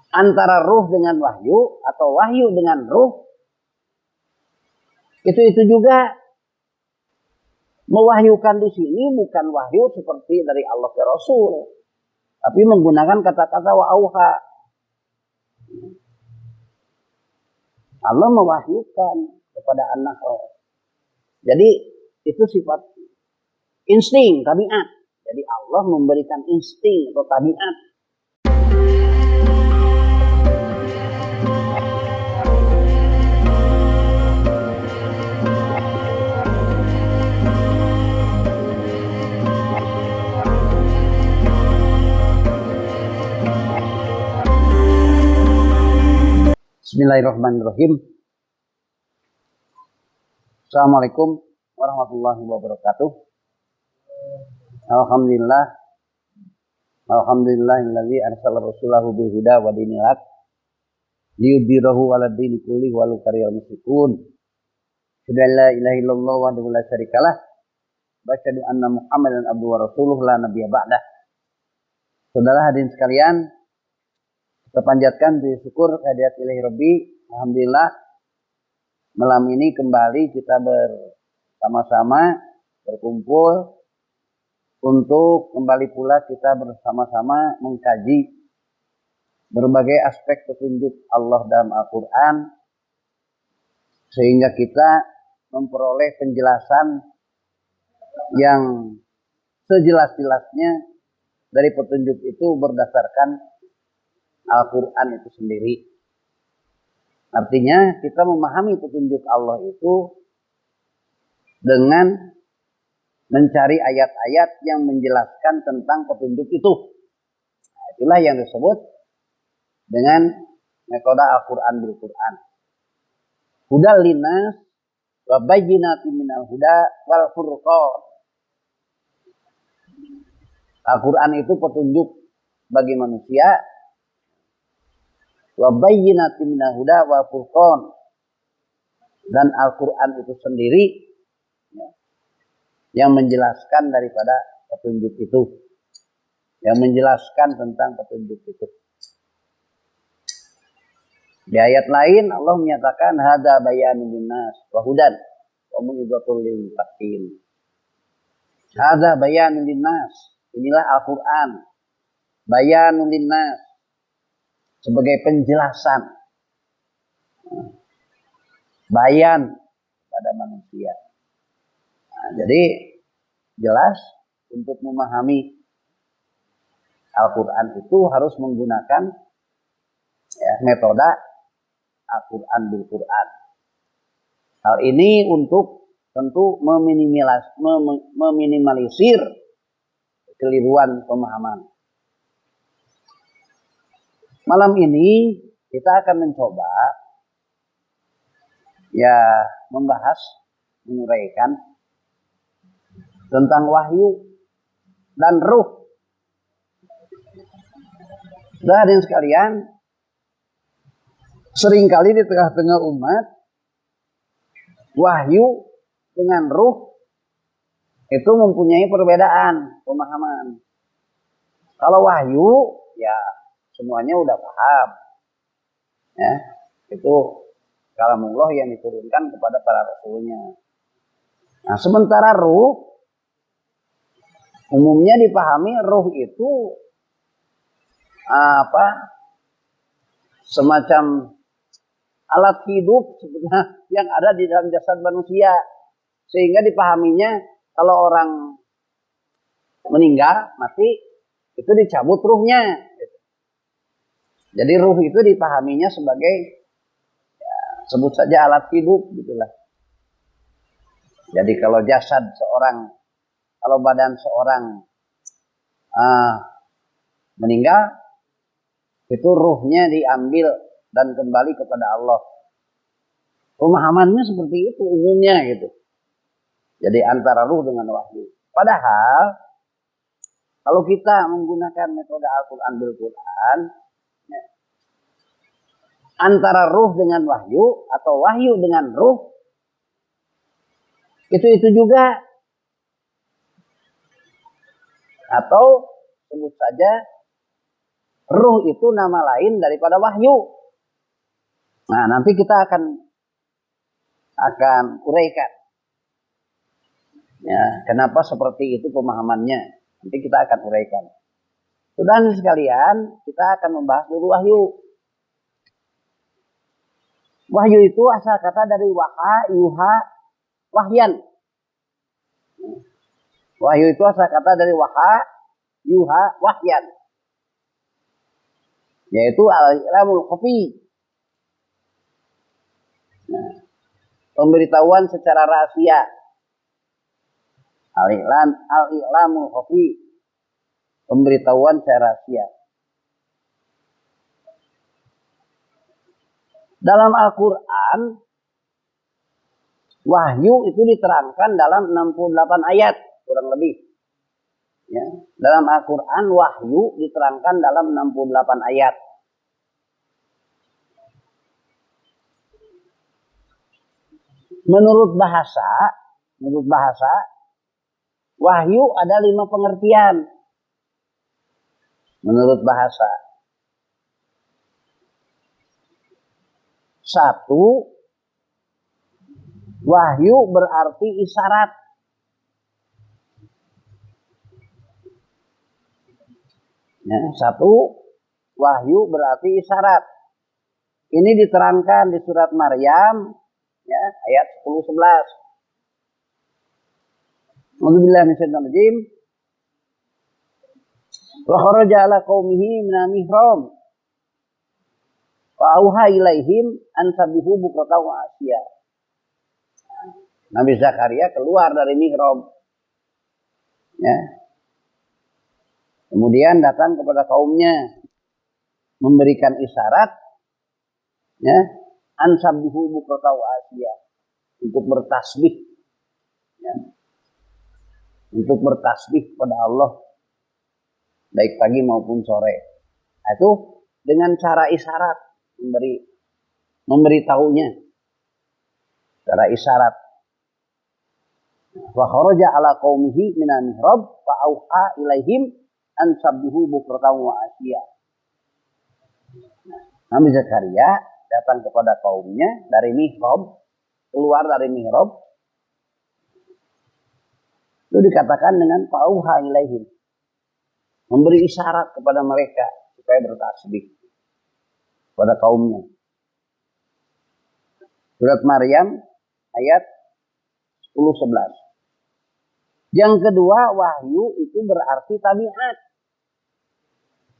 antara ruh dengan wahyu atau wahyu dengan ruh, itu juga mewahyukan di sini bukan wahyu seperti dari Allah ke Rasul, tapi menggunakan kata-kata wa auha. Allah mewahyukan kepada anak roh. Jadi itu sifat insting, tabiat. Jadi Allah memberikan insting atau tabiat. Bismillahirrahmanirrahim. Assalamualaikum warahmatullahi wabarakatuh. Alhamdulillahilladzi arsala rasulahu bil huda wa dinil haq liyudhhirahu 'alad dini kullihi walau karihal musyrikun. La ilaha illallah wahdahu la syarikalah wa asyhadu anna Muhammadan abduhu wa rasuluhu la nabiyya ba'dah. Saudara hadirin sekalian, kita panjatkan puji syukur kehadirat ilahi Rabbi. Alhamdulillah, malam ini kembali kita bersama-sama berkumpul untuk kembali pula kita bersama-sama mengkaji berbagai aspek petunjuk Allah dalam Al-Quran, sehingga kita memperoleh penjelasan yang sejelas-jelasnya dari petunjuk itu berdasarkan Al-Quran itu sendiri. Artinya kita memahami petunjuk Allah itu dengan mencari ayat-ayat yang menjelaskan tentang petunjuk itu. Nah, itulah yang disebut dengan metode Al-Quran bil Quran. Hudal linnas wa bayyinatin minal huda wal furqan. Al-Quran itu petunjuk bagi manusia. Wa bayyinatin minal huda wal furqan. Dan Al-Quran itu sendiri yang menjelaskan daripada petunjuk itu, yang menjelaskan tentang petunjuk itu. Di ayat lain Allah menyatakan hadza bayanun linnas wa hudan wa mau'izatul lil muttaqin. Hadza bayanun linnas, inilah Al-Qur'an. Bayanun linnas, sebagai penjelasan, bayan pada manusia. Nah, jadi jelas untuk memahami Al-Quran itu harus menggunakan metode Al-Quran bil Quran. Hal ini untuk tentu meminimalisir kekeliruan pemahaman. Malam ini kita akan mencoba membahas, menguraikan tentang wahyu dan ruh. Dan sekalian, seringkali di tengah-tengah umat, wahyu dengan ruh itu mempunyai perbedaan pemahaman. Kalau wahyu, ya semuanya udah paham. Ya, itu kalamullah yang diturunkan kepada para rasulnya. Nah, sementara ruh, umumnya dipahami ruh itu semacam alat hidup sebenarnya yang ada di dalam jasad manusia, sehingga dipahaminya kalau orang meninggal mati itu dicabut ruhnya. Jadi ruh itu dipahaminya sebagai sebut saja alat hidup gitulah. Jadi kalau jasad seorang, kalau badan seorang meninggal, itu ruhnya diambil dan kembali kepada Allah. Pemahamannya seperti itu umumnya gitu. Jadi antara ruh dengan wahyu. Padahal kalau kita menggunakan metode Al-Quran bil Quran, antara ruh dengan wahyu atau wahyu dengan ruh, itu juga. Atau sebut saja Ruh itu nama lain daripada wahyu. Nah, nanti kita akan uraikan. Ya, kenapa seperti itu pemahamannya? Nanti kita akan uraikan. Saudara sekalian, kita akan membahas dulu wahyu. Wahyu itu asal kata dari waha, yuha, wahyan. Wahyu itu asal kata dari waha, yuha, wahyan. Yaitu al-ilmul khafi. Nah, pemberitahuan secara rahasia. Al-i'lamul khafi, pemberitahuan secara rahasia. Dalam Al-Quran, wahyu itu diterangkan dalam 68 ayat, kurang lebih. Ya. Dalam Al-Quran, wahyu diterangkan dalam 68 ayat. Menurut bahasa, wahyu ada 5 pengertian. Menurut bahasa. 1, wahyu berarti isyarat. Ya, 1, wahyu berarti isyarat. Ini diterangkan di surat Maryam, ya, ayat 10-11. A'udzubillahi minasyaitonir rajim. Wa kharaja ala qaumihi minal mihrab. Wa auha ilaihim an sabbihu bukratan wa asya. Nabi Zakaria keluar dari mihrab. Ya. Kemudian datang kepada kaumnya memberikan isyarat, ya, an sabbihu bukratan wa asya, untuk bertasbih. Ya. Untuk bertasbih kepada Allah baik pagi maupun sore. Itu dengan cara isyarat, memberitahunya cara isyarat. Wa kharaja ala qaumihi minal mihrab fa auha ilaihim an sabbihu bukratan wa asya. Nabi Zakaria datang kepada kaumnya dari mihrab, keluar dari mihrab. Itu dikatakan dengan fa'auha ilaihim, memberi isyarat kepada mereka supaya bertasbih kepada kaumnya. Surat Maryam ayat 10-11. Yang kedua, wahyu itu berarti tabiat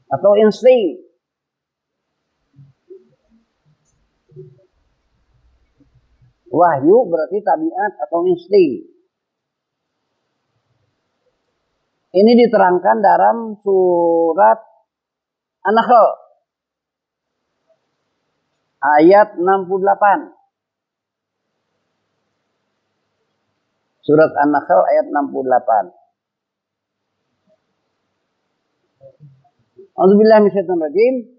atau insting. Wahyu berarti tabiat atau insting. Ini diterangkan dalam surat An-Nahl ayat 68. Surat An-Nahl ayat 68. A'udzubillahi minasyaitonir rajim.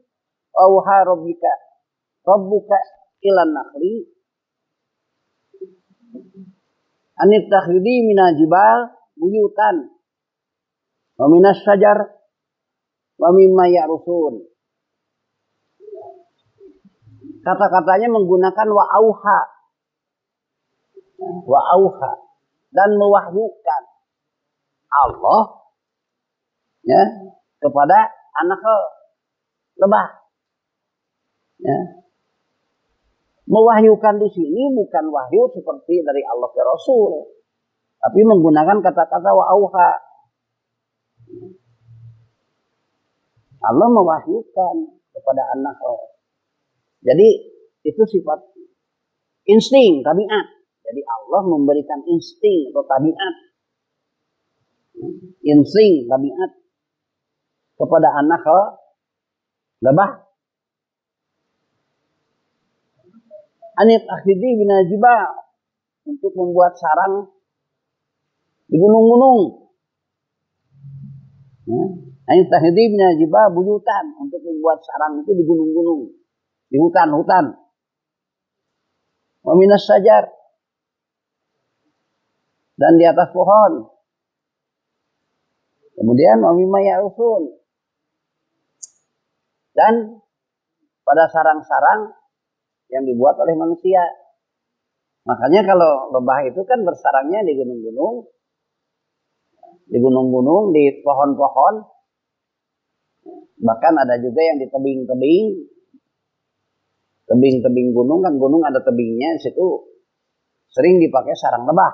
Auha rabbuka ilan nakhli anittakhidhi minal jibal buyutan wa minas syajar wa mimma ya'rusun. Kata-katanya menggunakan wa'auha dan mewahyukan Allah, ya, kepada anak lebah. Ya. Mewahyukan di sini bukan wahyu seperti dari Allah ke Rasul, tapi menggunakan kata-kata wa'auha. Allah mewahyukan kepada anak. Jadi itu sifat insting, tabiat. Jadi Allah memberikan insting atau tabiat. Insting, tabiat kepada anak lebah. Anit akhidi binajibah, untuk membuat sarang di gunung-gunung. Anit akhidi binajibah buyutan, untuk membuat sarang itu di gunung-gunung, di hutan-hutan. Wa minas syajar, dan di atas pohon. Kemudian wa mimma ya'rusun, dan pada sarang-sarang yang dibuat oleh manusia. Makanya kalau lebah itu kan bersarangnya di gunung-gunung, di pohon-pohon, bahkan ada juga yang di tebing gunung, kan gunung ada tebingnya, situ sering dipakai sarang lebah.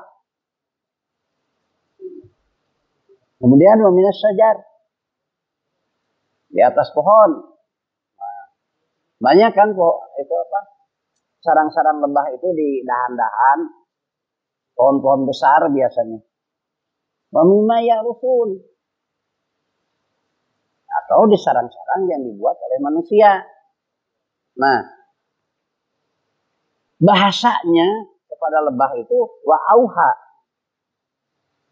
Kemudian waminas syajar, di atas pohon. Banyak kan itu sarang-sarang lebah itu di dahan-dahan pohon-pohon besar biasanya. Wamimma ya'rufun, atau di sarang-sarang yang dibuat oleh manusia. Nah, bahasanya kepada lebah itu wa'auha.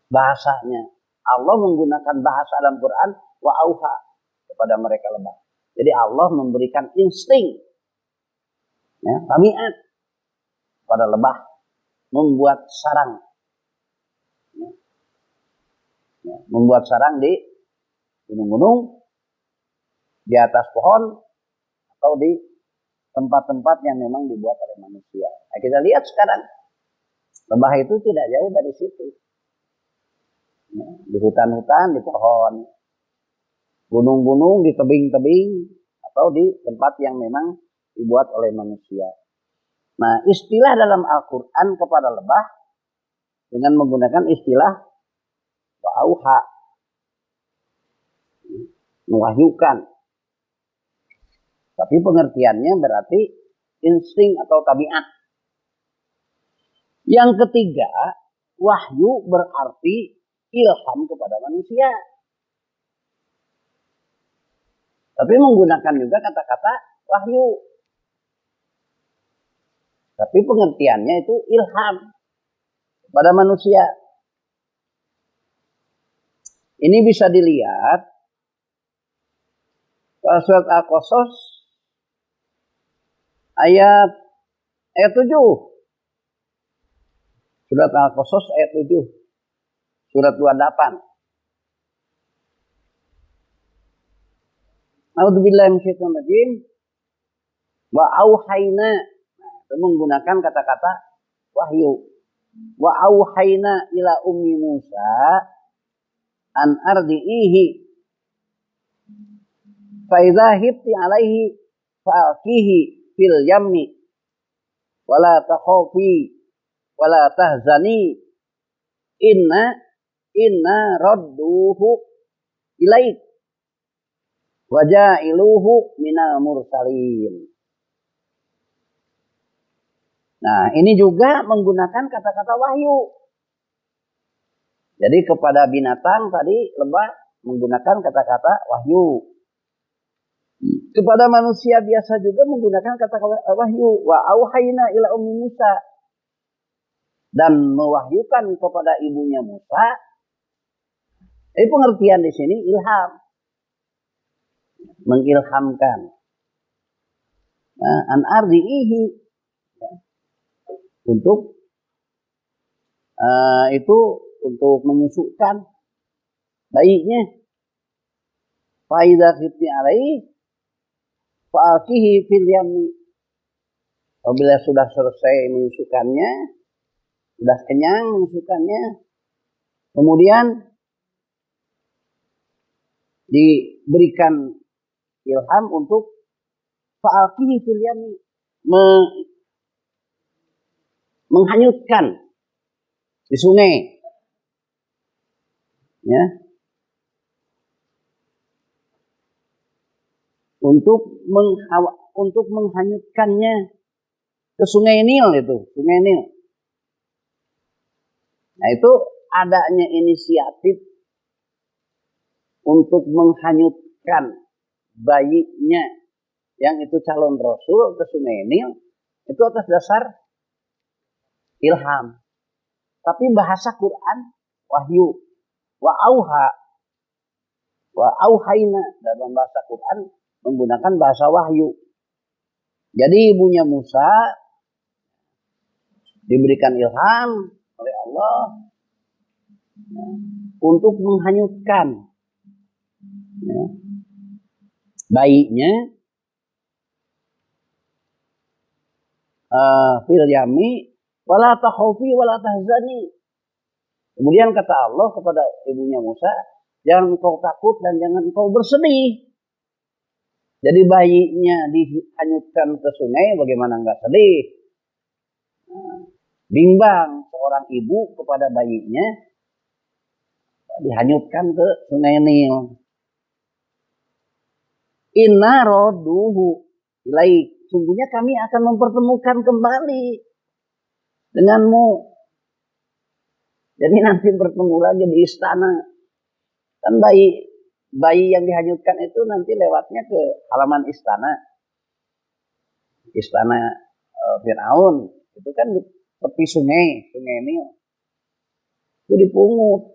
Bahasanya Allah menggunakan bahasa dalam Quran wa'auha kepada mereka lebah. Jadi Allah memberikan insting, ya, tabiat pada lebah membuat sarang, ya, membuat sarang di gunung-gunung, di atas pohon, atau di tempat-tempat yang memang dibuat oleh manusia. Nah, kita lihat sekarang lebah itu tidak jauh dari situ, ya, di hutan-hutan, di pohon, gunung-gunung, di tebing-tebing, atau di tempat yang memang dibuat oleh manusia. Nah, istilah dalam Al-Quran kepada lebah dengan menggunakan istilah wa'auha, mewahyukan. Tapi pengertiannya berarti insting atau tabiat. Yang ketiga, wahyu berarti ilham kepada manusia. Tapi menggunakan juga kata-kata wahyu. Tapi pengertiannya itu ilham kepada manusia. Ini bisa dilihat pada surat Al-Qasas ayat 7. Surat Al-Qasas ayat 7. Surat 28. A'udzubillahi minasyaitonir rajim. Wa auhayna, itu menggunakan kata-kata wahyu. Wa auhayna ila ummi Musa an ardi'ihi fa idza hibti alaihi fa'aqihi fil yammi wala takhafi wala tahzani inna radduhu ilaik waja'iluhu minal mursalin. Nah, ini juga menggunakan kata-kata wahyu. Jadi kepada binatang tadi lebah menggunakan kata-kata wahyu. Kepada manusia biasa juga menggunakan kata-kata wahyu. Wa auhayna ila ummi Musa. Dan mewahyukan kepada ibunya Musa. Ini pengertian di sini ilham. Mengilhamkan. Nah, an ardi'ihi. Untuk itu untuk menyusukan bayinya. Fa idza khifti alaihi fa'aqihi fil yammi. Apabila sudah selesai menyusukannya, sudah kenyang menyusukannya, kemudian diberikan ilham untuk fa'aqihi fil yammi, menghanyutkan di sungai, ya, untuk menghanyutkannya ke sungai Nil itu, sungai Nil. Nah, itu adanya inisiatif untuk menghanyutkan bayinya yang itu calon rasul ke sungai Nil, itu atas dasar ilham. Tapi bahasa Quran wahyu. Wa auhayna dalam bahasa Quran menggunakan bahasa wahyu. Jadi ibunya Musa diberikan ilham oleh Allah untuk menghanyutkan, ya, bayinya fil yami wala takhaufi wala tahzani. Kemudian kata Allah kepada ibunya Musa, jangan engkau takut dan jangan engkau bersedih. Jadi bayinya dihanyutkan ke sungai, bagaimana enggak sedih? Bimbang seorang ibu kepada bayinya dihanyutkan ke sungai Nil. Inna roduhu ilaik. Sungguhnya kami akan mempertemukan kembali denganmu. Jadi nanti bertemu lagi di istana. Kan bayi yang dihanyutkan itu nanti lewatnya ke halaman istana. Istana Firaun. Itu kan di tepi sungai Nil. Itu dipungut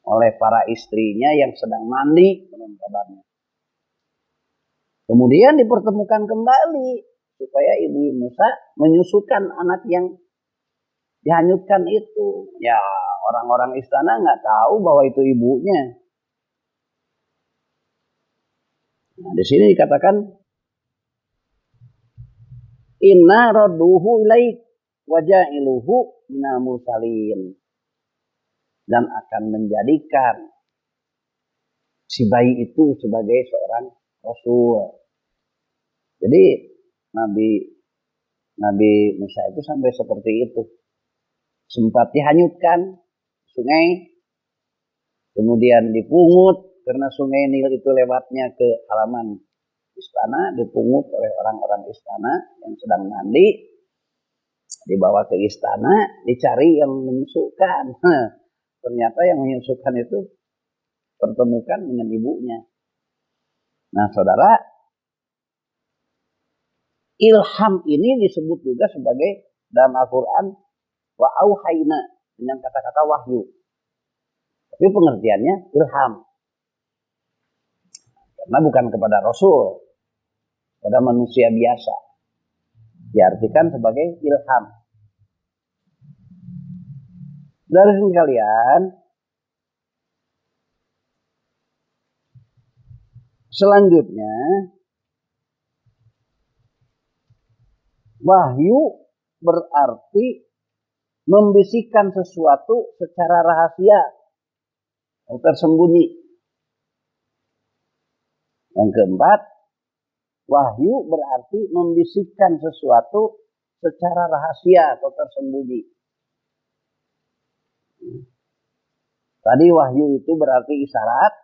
oleh para istrinya yang sedang mandi, menurut kabarnya. Kemudian dipertemukan kembali supaya ibu Musa menyusukan anak yang dihanyutkan itu. Ya, orang-orang istana nggak tahu bahwa itu ibunya. Nah, di sini dikatakan inna radduhu ilaik waja'iluhu minal mursalin, dan akan menjadikan si bayi itu sebagai seorang rasul. Jadi Nabi Musa itu sampai seperti itu. Sempat dihanyutkan sungai, kemudian dipungut karena sungai Nil itu lewatnya ke halaman istana, dipungut oleh orang-orang istana yang sedang mandi, dibawa ke istana, dicari yang menyusukan. Ternyata yang menyusukan itu pertemukan dengan ibunya. Nah, saudara, ilham ini disebut juga sebagai dalam Al-Quran wa auhayna, dengan kata-kata wahyu. Tapi pengertiannya ilham. Karena bukan kepada Rasul, kepada manusia biasa. Diartikan sebagai ilham. Dari sini kalian, selanjutnya wahyu berarti membisikkan sesuatu secara rahasia atau tersembunyi. Yang keempat, wahyu berarti membisikkan sesuatu secara rahasia atau tersembunyi. Tadi wahyu itu berarti isyarat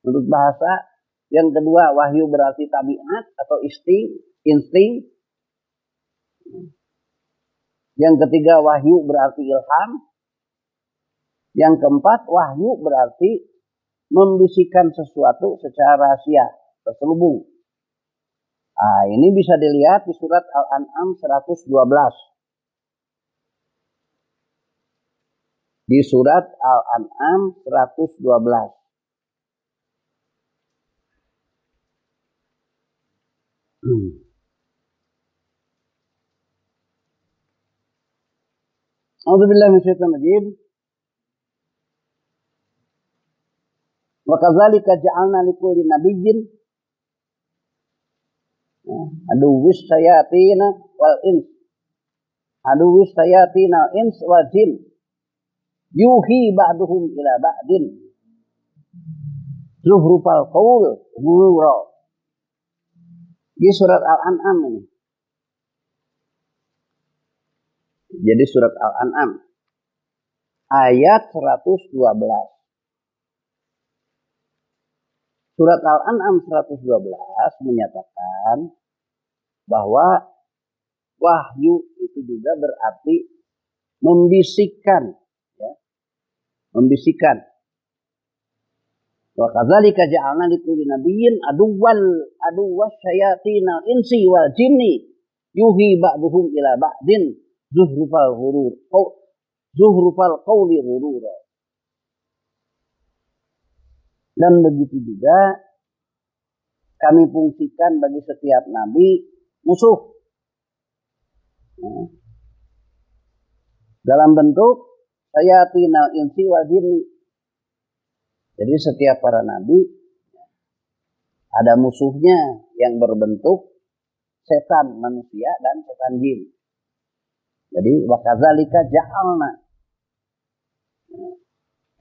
menurut bahasa. Yang kedua, wahyu berarti tabiat atau insting. Yang ketiga, wahyu berarti ilham. Yang keempat, wahyu berarti membisikkan sesuatu secara rahasia, terselubung. Nah, ini bisa dilihat di surat Al-An'am 112. Di surat Al-An'am 112. A'udzubillahi minasyaitonir rajim. Wa kadzalika ja'alna likulli nabiyyin aduwwis sayatina wal ins. Aduwwis sayatina ins wal jin. Yuhi ba'duhum ila ba'din zuhrufal qaul ghurura. Di surat Al-An'am ini. Jadi surat Al-An'am ayat 112. Surat Al-An'am 112 menyatakan bahwa wahyu itu juga berarti membisikkan, ya. Membisikkan. Wa kadzalika ja'alna likulli nabiyyin aduwwas syayatinal insi wal jinni yuhi ba'duhum ila ba'din zuhrufal qawli ghurura. Dan begitu juga kami fungsikan bagi setiap nabi musuh, ya, dalam bentuk sayatinal insi wal jinni. Jadi setiap para nabi ada musuhnya yang berbentuk setan manusia dan setan jin. Jadi wakadzalika ja'alna,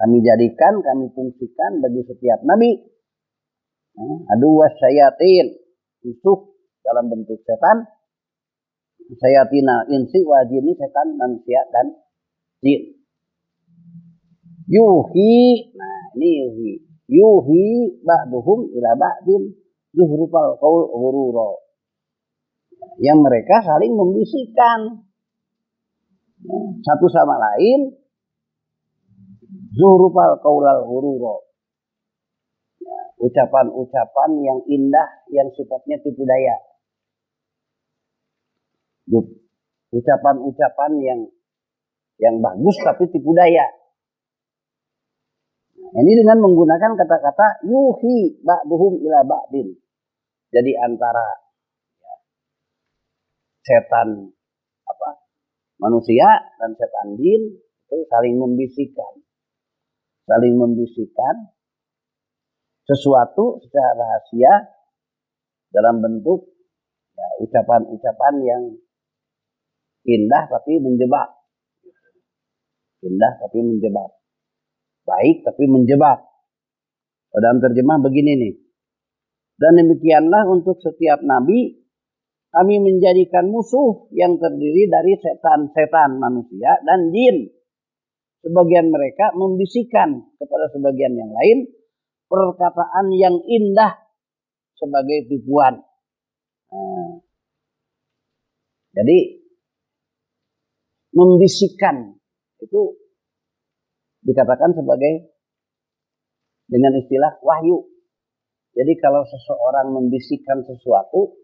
kami jadikan, kami fungsikan bagi setiap nabi aduwas syayatin, musuh dalam bentuk setan, syayatina insi wa jinni, setan manusia dan jin. Yuhi, nah ini yuhi ba'duhum ila ba'din zuhrufal qaul ghurura, yang mereka saling membisikkan satu sama lain zuhrufal qaulal ghurura, ucapan-ucapan yang indah yang sifatnya tipu daya, ucapan-ucapan yang bagus tapi tipu daya. Ini dengan menggunakan kata-kata yuhi ba'duhum ila ba'din. Jadi antara setan manusia dan setan jin itu saling membisikkan sesuatu secara rahasia dalam bentuk ucapan-ucapan yang indah tapi menjebak. Baik tapi menjebak. Dalam terjemah begini nih. Dan demikianlah untuk setiap nabi kami menjadikan musuh yang terdiri dari setan-setan manusia dan jin. Sebagian mereka membisikkan kepada sebagian yang lain perkataan yang indah sebagai tipuan. Jadi membisikkan itu dikatakan sebagai dengan istilah wahyu. Jadi kalau seseorang membisikkan sesuatu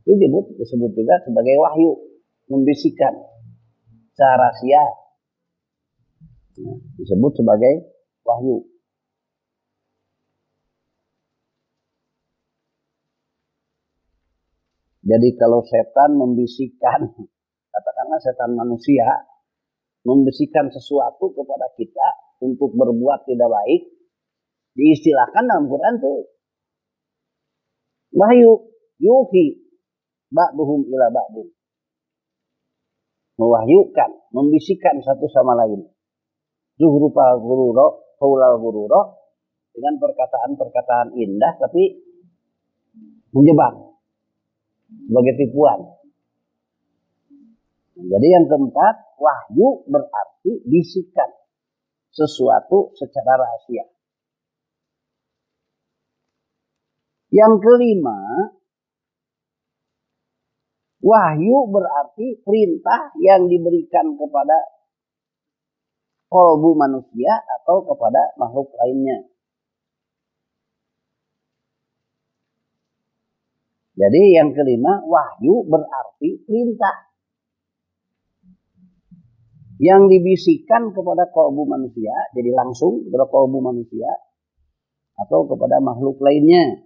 itu disebut juga sebagai wahyu, membisikkan secara rahasia, disebut sebagai wahyu. Jadi kalau setan membisikkan, katakanlah setan manusia membisikkan sesuatu kepada kita untuk berbuat tidak baik, diistilahkan dalam Quran tuh wahyu, yuhi ba'duhum ila ba'din, mewahyukan, membisikkan satu sama lain, zuhrufal ghurura, qaulal ghurura, dengan perkataan-perkataan indah tapi menjebak sebagai tipuan. Jadi yang keempat, wahyu berarti bisikan sesuatu secara rahasia. Yang kelima, wahyu berarti perintah yang diberikan kepada kolbu manusia atau kepada makhluk lainnya. Jadi yang kelima, wahyu berarti perintah yang dibisikkan kepada kolbu manusia, jadi langsung kepada kolbu manusia atau kepada makhluk lainnya.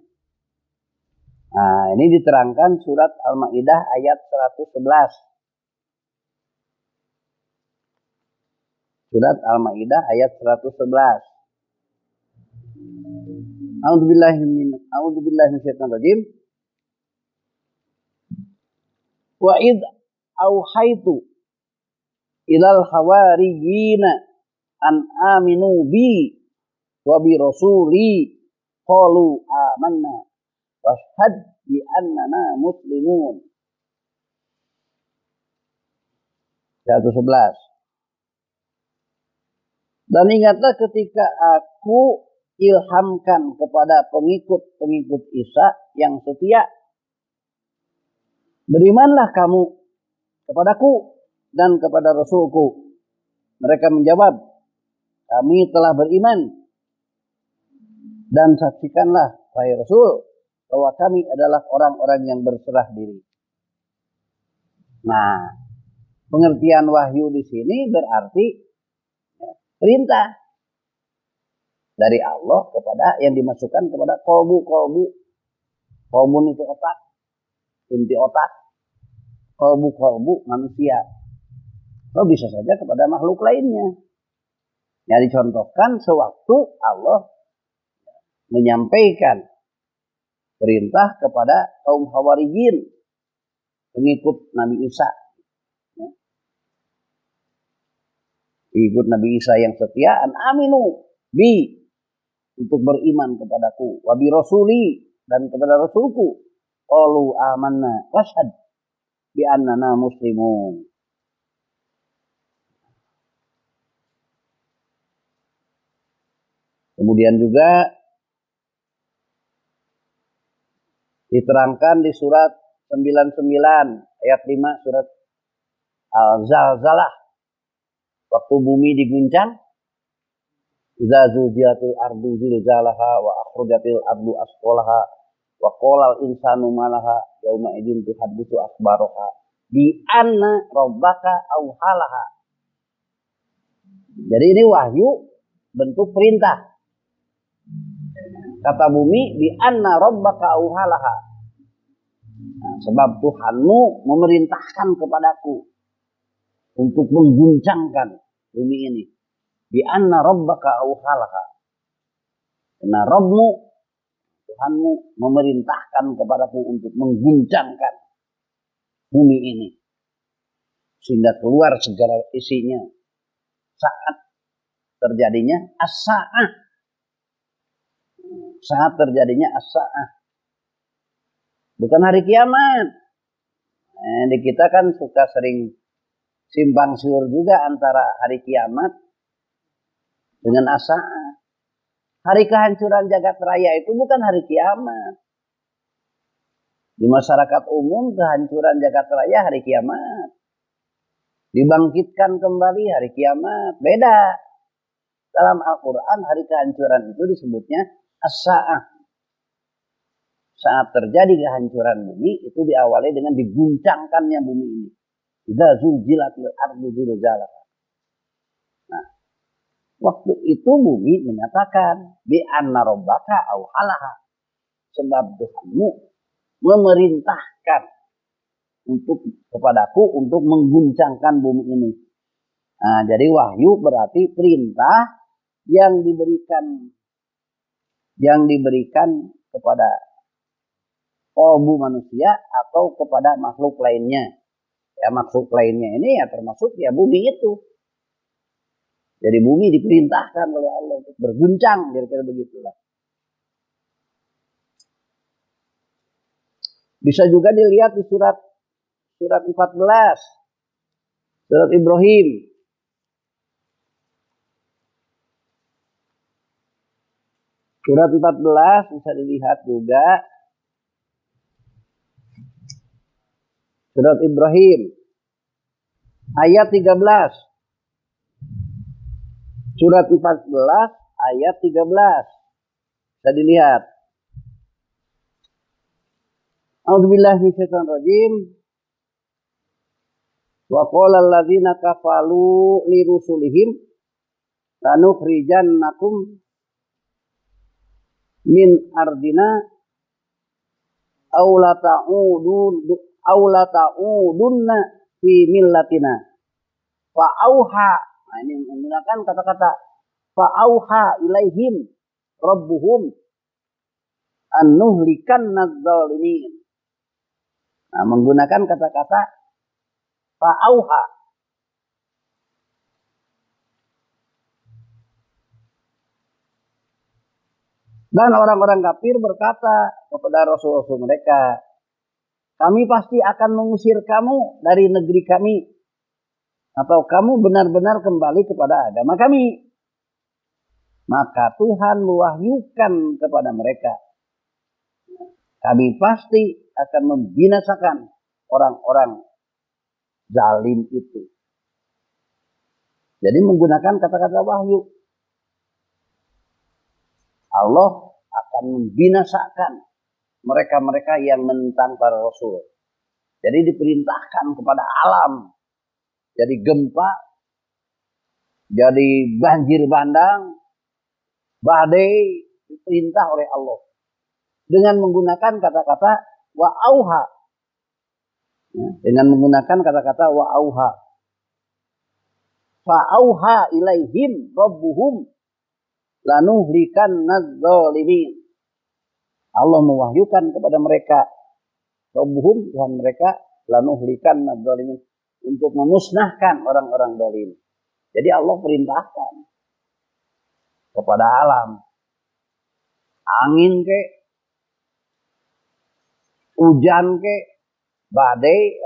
Nah, ini diterangkan surat Al-Maidah ayat 111. Surat Al-Maidah ayat 111. A'udzubillahi minasyaitonir rajim. Wa id auhaitu ilal hawariyina an aminu bi wa bi rasuli qalu amanna washhad bi annana muslimun. 111. Dan ingatlah ketika aku ilhamkan kepada pengikut-pengikut Isa yang setia, berimanlah kamu kepadaku dan kepada Rasulku. Mereka menjawab, kami telah beriman. Dan saksikanlah, wahai Rasul, bahwa kami adalah orang-orang yang berserah diri. Nah, pengertian wahyu di sini berarti perintah dari Allah kepada yang dimasukkan kepada kolbu. Kolbu itu otak, inti otak. Kolbu manusia. Oh, bisa saja kepada makhluk lainnya. Yang dicontohkan sewaktu Allah menyampaikan Perintah kepada kaum Hawarijin, pengikut Nabi Isa. Pengikut Nabi Isa yang setia, an aminu bi, untuk beriman kepadaku, wa bi rasuli, dan kepada rasulku. Qalu amanna washhad bi annana muslimun. Kemudian juga diterangkan di surat 99 ayat 5 surat Al-Zalzalah, waktu bumi diguncang, idza zulzilatil ardu zilzalaha wa akhrajatil ardu asqalaha wa qala al insanu malaha yauma idzin tuhadditsu akhbaraha bi anna rabbaka auhalaha. Jadi ini wahyu bentuk perintah. Kata bumi, bi anna rabbaka auhalaha. Nah, sebab Tuhanmu memerintahkan kepadaku untuk mengguncangkan bumi ini. Bi anna rabbaka auhalaha. Karena Rabbmu, Tuhanmu memerintahkan kepadaku untuk mengguncangkan bumi ini. Sehingga keluar segala isinya. Saat terjadinya as-sa'ah. Saat terjadinya as-sa'ah. Bukan hari kiamat. Di kita kan suka sering simpang siur juga antara hari kiamat dengan as-sa'ah. Hari kehancuran jagat raya itu bukan hari kiamat. Di masyarakat umum kehancuran jagat raya hari kiamat. Dibangkitkan kembali hari kiamat. Beda. Dalam Al-Quran hari kehancuran itu disebutnya as-sa'ah. Saat terjadi kehancuran bumi itu diawali dengan diguncangkannya bumi ini. Idza zulzilatil ardu zilzalaha. Nah, waktu itu bumi menyatakan bi anna rabbaka auhalaha. Sebab Tuhanmu memerintahkan kepadaku untuk mengguncangkan bumi ini. Nah, jadi wahyu berarti perintah yang diberikan kepada kalbu manusia atau kepada makhluk lainnya. Ya, makhluk lainnya ini ya termasuk ya bumi itu. Jadi bumi diperintahkan oleh Allah untuk berguncang, kira-kira begitulah. Bisa juga dilihat di surat 14, surat Ibrahim. Surat 14 bisa dilihat juga. Surat Ibrahim ayat 13. Surat 14 ayat 13. Bisa dilihat. A'udzubillahi minasyaitonir rajim. Wa qala alladziina kafaru li rusulihim lanukhrijannakum min ardina aw la ta'udunna fi millatina. Fa auha, nah ini menggunakan kata-kata fa auha ilaihim rabbuhum an nuhlikanna adh-dhalimin. Nah, menggunakan kata-kata fa auha. Dan orang-orang kafir berkata kepada rasul-rasul mereka, kami pasti akan mengusir kamu dari negeri kami. Atau kamu benar-benar kembali kepada agama kami. Maka Tuhan mewahyukan kepada mereka, kami pasti akan membinasakan orang-orang zalim itu. Jadi menggunakan kata-kata wahyu. Allah akan membinasakan mereka-mereka yang menentang para rasul. Jadi diperintahkan kepada alam. Jadi gempa, jadi banjir bandang, badai, diperintah oleh Allah. Dengan menggunakan kata-kata wa auha. Dengan menggunakan kata-kata wa auha. Fa auha ilaihim rabbuhum lanuhlikan nadh-dhalimin. Allah mewahyukan kepada mereka, Rabbuhum, Tuhan mereka, lanuhlikan nadzalimin, untuk memusnahkan orang-orang zalim. Jadi Allah perintahkan kepada alam, angin ke, hujan ke, badai,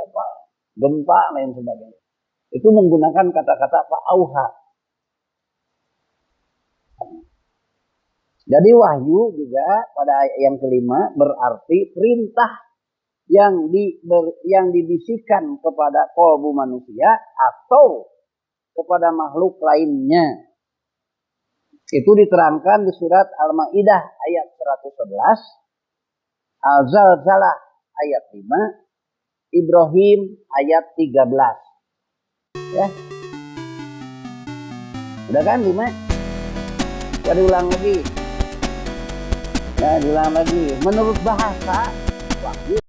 gempa, lain sebagainya. Itu menggunakan kata-kata fa'auha. Jadi wahyu juga pada ayat yang kelima berarti perintah yang dibisikkan kepada qalbu manusia atau kepada makhluk lainnya. Itu diterangkan di surat Al-Maidah ayat 111, Al-Zalzalah ayat 5, Ibrahim ayat 13. Ya. Udah kan 5? Ya diulang lagi. Ya diulang lagi. Menurut bahasa wahyu